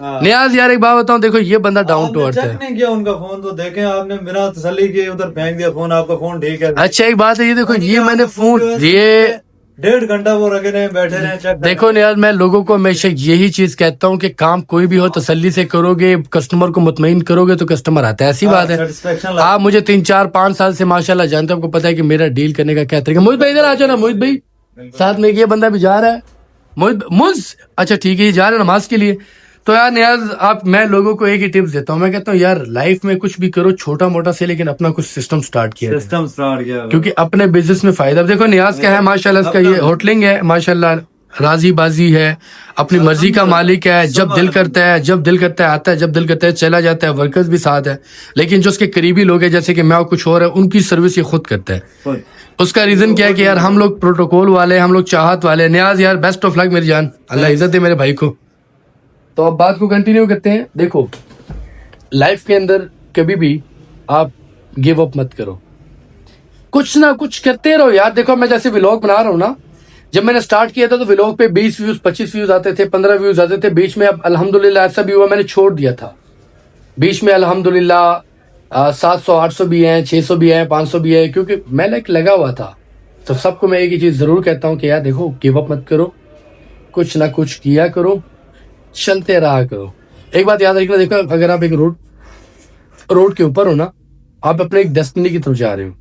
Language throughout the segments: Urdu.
نیاز یار ایک بات بتاؤں، دیکھو یہ بندہ ڈاؤن ٹو ارتھ ہے. چیک نہیں کیا ان کا فون تو دیکھیں آپ نے بنا تسلی کی ادھر پھینک دیا فون، آپ کا فون ٹھیک ہے. اچھا ایک بات ہے، یہ دیکھو یہ میں نے فون یہ 1.5 گھنٹہ وہ رکھے رہے بیٹھے رہے چیک. دیکھو نیاز میں لوگوں کو ہمیشہ یہی چیز کہتا ہوں کہ کام کوئی بھی ہو تسلی سے کرو گے، کسٹمر کو مطمئن کرو گے تو کسٹمر آتا ہے. ایسی بات ہے. آپ مجھے 3 4 5 سال سے ماشاءاللہ جانتے ہیں، آپ کو پتا ہے کہ میرا ڈیل کرنے کا کیا طریقہ. موہت بھائی ادھر آ جاؤ نا، موہت بھائی ساتھ میں یہ بندہ بھی جا رہا ہے. اچھا ٹھیک ہے، یہ جا رہا ہے نماز کے لیے. تو یار نیاز میں لوگوں کو ایک ہی ٹپس دیتا ہوں، میں کہتا ہوں یار لائف میں کچھ بھی کرو چھوٹا موٹا سے، لیکن اپنا کچھ سسٹم سٹارٹ کیا، کیونکہ اپنے بزنس میں فائدہ. دیکھو نیاز کیا ہے ماشاءاللہ، اس کا یہ ہوٹلنگ ہے ماشاءاللہ، راضی بازی ہے، اپنی مرضی کا مالک ہے. جب دل کرتا ہے آتا ہے، جب دل کرتا ہے چلا جاتا ہے. ورکرز بھی ساتھ ہے، لیکن جو اس کے قریبی لوگ ہیں جیسے کہ میں کچھ اور ہے، ان کی سروس یہ خود کرتا ہے. اس کا ریزن کیا ہے کہ یار ہم لوگ پروٹوکول والے، ہم لوگ چاہت والے. نیاز یار بیسٹ آف لک میری جان، اللہ عزت دے میرے بھائی کو. تو اب بات کو کنٹینیو کرتے ہیں. دیکھو لائف کے اندر کبھی بھی آپ گیو اپ مت کرو، کچھ نہ کچھ کرتے رہو یار. دیکھو میں جیسے ولاگ بنا رہا ہوں نا، جب میں نے سٹارٹ کیا تھا تو ولاگ پہ 20 ویوز 25 ویوز آتے تھے، 15 ویوز آتے تھے. بیچ میں اب الحمدللہ ایسا بھی ہوا میں نے چھوڑ دیا تھا. بیچ میں الحمدللہ 700 800 بھی ہیں، 600 بھی ہیں، 500 بھی ہیں، کیونکہ میں لگا ہوا تھا. تو سب کو میں ایک ہی چیز ضرور کہتا ہوں کہ یار دیکھو گیو اپ مت کرو، کچھ نہ کچھ کیا کرو، چلتے رہا کرو. ایک بات یاد رکھنا، دیکھو اگر آپ ایک روڈ کے اوپر ہو نا، آپ اپنے ایک ڈیسٹنی کی طرف جا رہے ہو.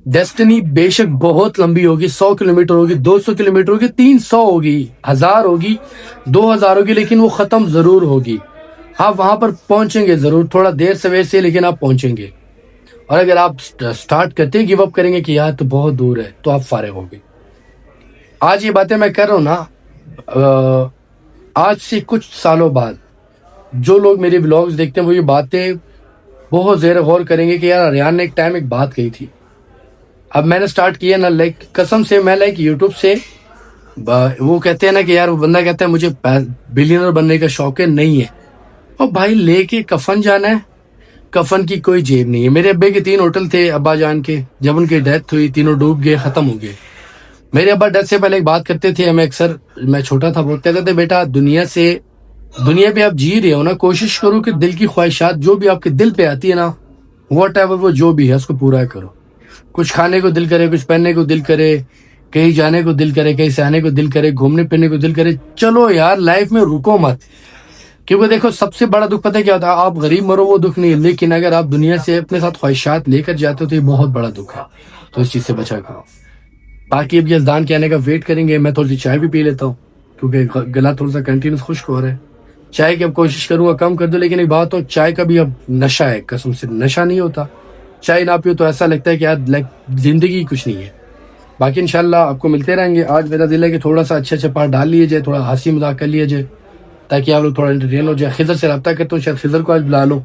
ڈیسٹنی بے شک بہت لمبی ہوگی، 100 کلومیٹر ہوگی، 200 کلومیٹر ہوگی، 300 ہوگی، 1000 ہوگی، 2000 ہوگی، لیکن وہ ختم ضرور ہوگی. آپ وہاں پر پہنچیں گے ضرور، تھوڑا دیر سویر سے، لیکن آپ پہنچیں گے. اور اگر آپ سٹارٹ کرتے گیو اپ کریں گے کہ یار تو بہت دور ہے، تو آپ فارغ ہو گے. آج یہ باتیں میں کر رہا ہوں نا، آج سے کچھ سالوں بعد جو لوگ میرے ولاگز دیکھتے ہیں وہ یہ باتیں بہت زیر غور کریں گے کہ یار ریان نے ایک ٹائم ایک بات کہی تھی. اب میں نے سٹارٹ کیا نا، قسم سے میں یوٹیوب سے، وہ کہتے ہیں نا کہ یار وہ بندہ کہتا ہے مجھے بلینر بننے کا شوق ہے، نہیں ہے. اور بھائی لے کے کفن جانا ہے، کفن کی کوئی جیب نہیں ہے. میرے ابے کے 3 ہوٹل تھے ابا جان کے، جب ان کی ڈیتھ ہوئی تینوں ڈوب گئے، ختم ہو گئے. میرے ابا ڈیتھ سے پہلے ایک بات کرتے تھے، ہمیں اکثر، میں چھوٹا تھا بہت، کہتے تھے بیٹا دنیا پہ آپ جی رہے ہو نا، کوشش کرو کہ دل کی خواہشات جو بھی آپ کے دل پہ آتی ہے نا، واٹ ایور وہ جو بھی ہے اس کو پورا کرو. کچھ کھانے کو دل کرے، کچھ پہننے کو دل کرے، کہیں جانے کو دل کرے، کہیں سے آنے کو دل کرے، گھومنے پھرنے کو دل کرے، چلو یار لائف میں رکو مت. کیونکہ دیکھو سب سے بڑا دکھ پتہ ہے کیا ہوتا ہے؟ آپ غریب مرو وہ دکھ نہیں ہے، لیکن اگر آپ دنیا سے اپنے ساتھ خواہشات لے کر جاتے ہو تو یہ بہت بڑا دکھ ہے. تو اس چیز سے بچا کرو. باقی اب یزدان کے آنے کا ویٹ کریں گے. میں تھوڑی سی چائے بھی پی لیتا ہوں کیونکہ گلا تھوڑا سا کنٹینیوس خشک ہو رہا ہے. چائے کی اب کوشش کروں گا کم کر دو، لیکن ایک بات ہو، چائے کا بھی اب نشہ ہے، قسم سے نشہ نہیں ہوتا. چائے نہ پیو تو ایسا لگتا ہے کہ یار زندگی کچھ نہیں ہے. باقی انشاءاللہ آپ کو ملتے رہیں گے. آج میرا دل ہے کہ تھوڑا سا اچھے پارٹ ڈال لیے جائے، تھوڑا ہنسی مذاق کر لیا جائے تاکہ آپ لوگ تھوڑا انٹرٹین ہو جائے. خضر سے رابطہ کرتا ہوں، شاید خضر کو آج بلا لو،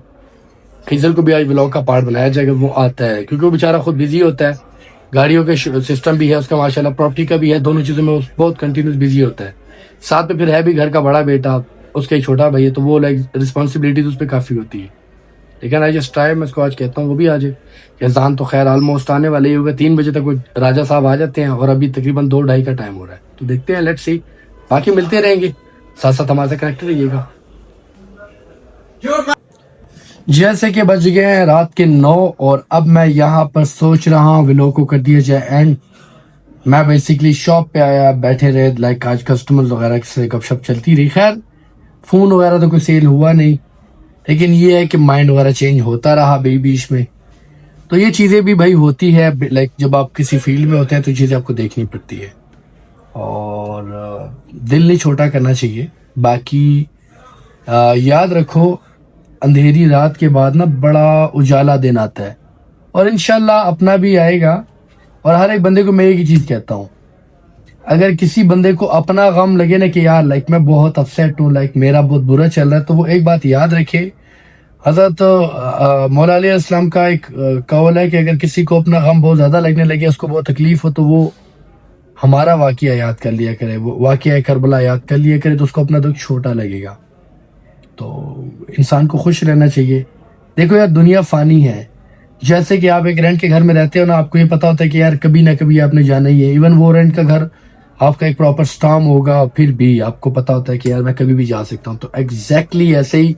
خضر کو بھی آج ولاگ کا پارٹ بنایا جائے گا، وہ آتا ہے کیونکہ وہ بیچارہ خود بزی ہوتا ہے. گاڑیوں کے سسٹم بھی ہے اس کا ماشاءاللہ، پراپرٹی کا بھی ہے، دونوں چیزوں میں بہت کنٹینیوس بزی ہوتا ہے. ساتھ میں پھر ہے بھی گھر کا بڑا بیٹا، اس کا ایک چھوٹا بھائی ہے، تو وہ رسپانسبلٹیز اس پہ کافی ہوتی ہے. لیکن آج جسٹ ٹرائی، میں اس کو آج کہتا ہوں وہ بھی آ جائے. یزدان تو خیر آلموسٹ آنے والے ہی ہوگا، 3 بجے تک وہ راجہ صاحب آ جاتے ہیں اور ابھی تقریباً 2 ڈھائی کا ٹائم ہو رہا ہے. تو دیکھتے ہیں، لیٹس سی. باقی ملتے رہیں گے، ساتھ ساتھ ہمارے سے کنیکٹ رہیے گا. جیسے کہ بج گئے ہیں رات کے 9 اور اب میں یہاں پر سوچ رہا ہوں ولاگ کو کر دیا جائے اینڈ. میں بیسیکلی شاپ پہ آیا، بیٹھے رہے، آج کسٹمرز وغیرہ سے گپ شپ چلتی رہی. خیر فون وغیرہ تو کوئی سیل ہوا نہیں، لیکن یہ ہے کہ مائنڈ وغیرہ چینج ہوتا رہا بیچ میں. تو یہ چیزیں بھی بھائی ہوتی ہے، جب آپ کسی فیلڈ میں ہوتے ہیں تو چیزیں آپ کو دیکھنی پڑتی ہے اور دل نہیں چھوٹا کرنا چاہیے. باقی یاد رکھو اندھیری رات کے بعد نا بڑا اجالا دن آتا ہے اور انشاءاللہ اپنا بھی آئے گا. اور ہر ایک بندے کو میں ایک ہی چیز کہتا ہوں، اگر کسی بندے کو اپنا غم لگے نا کہ یار میں بہت اپسیٹ ہوں، میرا بہت برا چل رہا ہے، تو وہ ایک بات یاد رکھے. حضرت مولا علیہ السلام کا ایک قول ہے کہ اگر کسی کو اپنا غم بہت زیادہ لگنے لگے، اس کو بہت تکلیف ہو، تو وہ ہمارا واقعہ یاد کر لیا کرے، وہ واقعہ کربلا یاد کر لیا کرے، تو اس کو اپنا دکھ چھوٹا لگے گا. تو انسان کو خوش رہنا چاہیے. دیکھو یار دنیا فانی ہے. جیسے کہ آپ ایک رینٹ کے گھر میں رہتے ہو نا، آپ کو یہ پتا ہوتا ہے کہ یار کبھی نہ کبھی آپ نے جانا ہی ہے. ایون وہ رینٹ کا گھر آپ کا ایک پراپر سٹام ہوگا, پھر بھی آپ کو پتا ہوتا ہے کہ یار میں کبھی بھی جا سکتا ہوں. تو ایگزیکٹلی ایسے ہی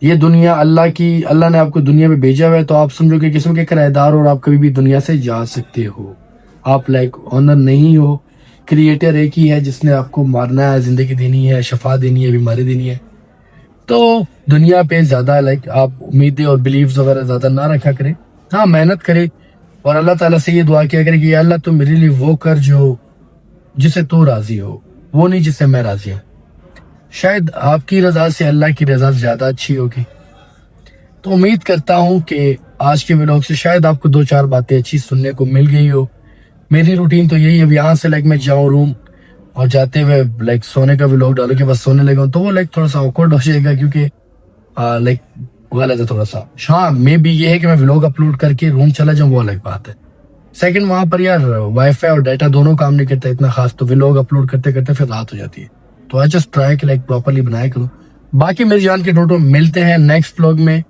یہ دنیا اللہ نے آپ کو دنیا میں بھیجا ہوا ہے, تو آپ سمجھو کہ قسم کے کرایہ دار اور آپ کبھی بھی دنیا سے جا سکتے ہو. آپ لائک آنر نہیں ہو, کریٹر ایک ہی ہے جس نے آپ کو مارنا ہے, زندگی دینی ہے, شفا دینی ہے, بیماری دینی ہے. تو دنیا پہ زیادہ لائک آپ امیدیں اور بلیفز وغیرہ زیادہ نہ رکھا کریں. ہاں محنت کرے اور اللہ تعالیٰ سے یہ دعا کیا کرے کہ یا اللہ تو میرے لیے وہ کر جو جسے تو راضی ہو, وہ نہیں جس سے میں راضی ہوں. شاید آپ کی رضا سے اللہ کی رضا زیادہ اچھی ہوگی. تو امید کرتا ہوں کہ آج کے ولاگ سے شاید آپ کو 2-4 باتیں اچھی سننے کو مل گئی ہو. میری روٹین تو یہی ہے, اب یہاں سے لائک میں جاؤں روم اور جاتے ہوئے لائک سونے کا ولاگ ڈالوں کہ بس سونے لگا ہوں, تو وہ لائک تھوڑا سا آکورڈ ہو جائے گا کیونکہ لائک غلط ہے تھوڑا سا. ہاں مے بی یہ ہے کہ میں ولاگ اپلوڈ کر کے روم چلا جاؤں, وہ الگ بات ہے. سیکنڈ وہاں پر یار وائی فائی اور ڈیٹا دونوں کام نہیں کرتا اتنا خاص, تو ولاگ اپلوڈ کرتے کرتے پھر رات ہو جاتی ہے. تو آئی جسٹ ٹرائی کہ لائک پراپرلی بنایا کروں. باقی میری جان کے ٹوٹو ملتے ہیں نیکسٹ ولاگ میں.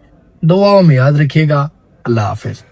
دعاؤں میں یاد رکھیے گا. اللہ حافظ.